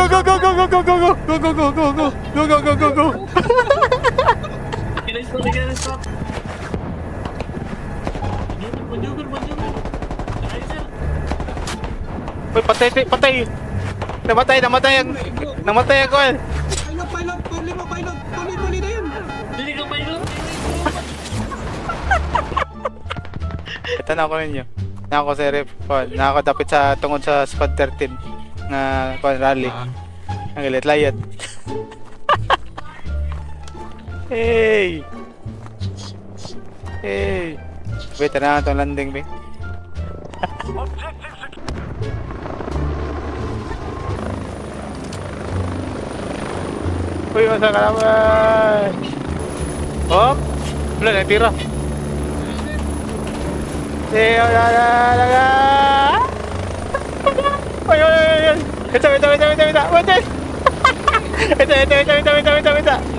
go, go, go, go, go, go, go, go, go, go, go, go, go, go, go, go. Stop. Manjugol. Ay, sir. Uy, patay. Namatay ako eh. Pilot, puli na yun. Hindi ka pa yun. Ito na ako ninyo. Na ako sa ref. Nakakadapit sa tungod sa squad 13 na rally. Ang galit layat. Hey! Wait, na itong landing, be. Uy, masa ka naman! Oh! Wala, natira. Laga! Uy! Ito! Ito!